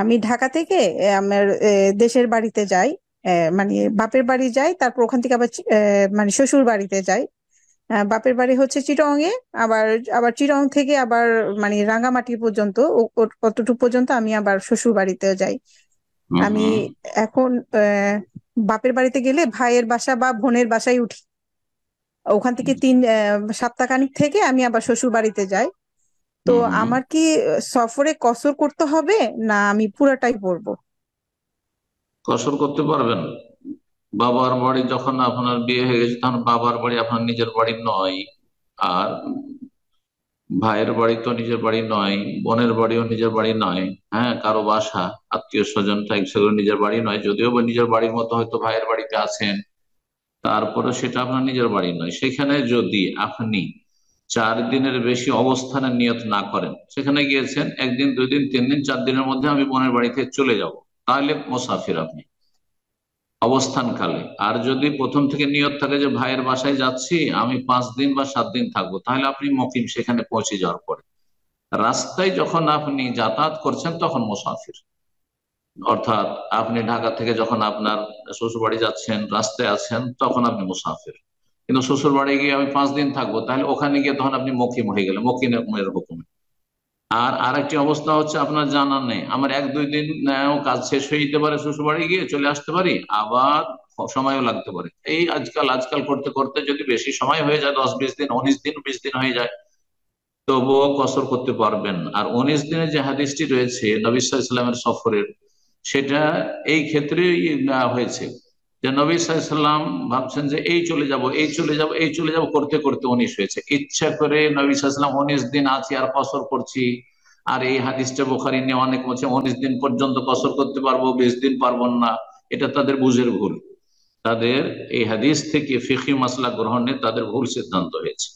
আমি ঢাকা থেকে আমার দেশের বাড়িতে যাই। মানে বাপের বাড়ি যাই, তারপর ওখান থেকে আবার মানে শ্বশুর বাড়িতে যাই। বাপের বাড়ি হচ্ছে চিটং এ। আবার আবার চিটং থেকে আবার মানে রাঙ্গামাটি পর্যন্ত, অতটুকু পর্যন্ত আমি আবার শ্বশুর বাড়িতে যাই। হুম আমি হুম এখন বাপের বাড়িতে গেলে ভাইয়ের বাসা বা বোনের বাসায় উঠি। ওখান থেকে সপ্তাহখানিক থেকে আমি আবার শ্বশুর বাড়িতে যাই। তো হুম হুম। আমার কি সফরে কসর করতে হবে, না আমি পুরাটাই পড়বো? কসর করতে পারবেন। বাবার বাড়ি যখন আপনার বিয়ে হয়ে গেছে তখন বাবার বাড়ি আপনার নিজের বাড়ি নয়। আর ভাইয়ের বাড়ি তো নিজের বাড়ি নয়, বোনের বাড়িও নিজের বাড়ি নয়। হ্যাঁ, কারো বাসা, আত্মীয় স্বজন সেগুলো নিজের বাড়ি নয়, যদিও বা নিজের বাড়ির মতো হয়তো ভাইয়ের বাড়িতে আছেন, তারপরে সেটা আপনার নিজের বাড়ি নয়। সেখানে যদি আপনি 4 দিনের বেশি অবস্থানের নিয়ত না করেন, সেখানে গিয়েছেন 1 দিন 2 দিন 3 দিন 4 দিনের মধ্যে আমি বোনের বাড়িতে চলে যাব, তাহলে মোসাফির আপনি অবস্থানকালে। আর যদি প্রথম থেকে নিয়ত থাকে যে ভাইয়ের বাসায় যাচ্ছি আমি 5 দিন বা 7 দিন থাকবো, তাহলে আপনি মুকিম সেখানে পৌঁছে যাওয়ার পরে। রাস্তায় যখন আপনি যাতায়াত করছেন তখন মুসাফির। অর্থাৎ আপনি ঢাকা থেকে যখন আপনার শ্বশুর বাড়ি যাচ্ছেন, রাস্তায় আছেন, তখন আপনি মুসাফির। কিন্তু শ্বশুর বাড়ি গিয়ে আমি 5 দিন থাকবো, তাহলে ওখানে গিয়ে তখন আপনি মকিম হয়ে গেলেন, মকিমের হুকুমে। আর আরেকটি অবস্থা হচ্ছে আপনার জানা নেই, আমার 1-2 দিন কাজ শেষ হয়ে যেতে পারে, শ্বশুর বাড়ি গিয়ে চলে আসতে পারি, আবার সময়ও লাগতে পারে। এই আজকাল আজকাল করতে করতে যদি বেশি সময় হয়ে যায়, 10-20 দিন, 19 দিন, 20 দিন হয়ে যায়, তবুও কসর করতে পারবেন। আর 19 দিনের যে হাদিসটি রয়েছে নবী সাল্লাল্লাহু আলাইহি ওয়াসাল্লামের সফরের, সেটা এই ক্ষেত্রেই হয়েছে যে নবী সাল্লাল্লাহু আলাইহি ওয়াসাল্লাম ভাবছেন যে এই চলে যাব, এই চলে যাব, এই চলে যাব, করতে করতে 19 হয়েছে। ইচ্ছা করে নবী সাল্লাল্লাহু আলাইহি ওয়াসাল্লাম 19 দিন আছি আর কসর করছি। আর এই হাদিসটা বুখারী নিয়ে অনেক বলছে 19 দিন পর্যন্ত কসর করতে পারবো, 20 দিন পারবো না। এটা তাদের বুঝের ভুল। তাদের এই হাদিস থেকে ফিকহি মাসলা গ্রহণে তাদের ভুল সিদ্ধান্ত হয়েছে।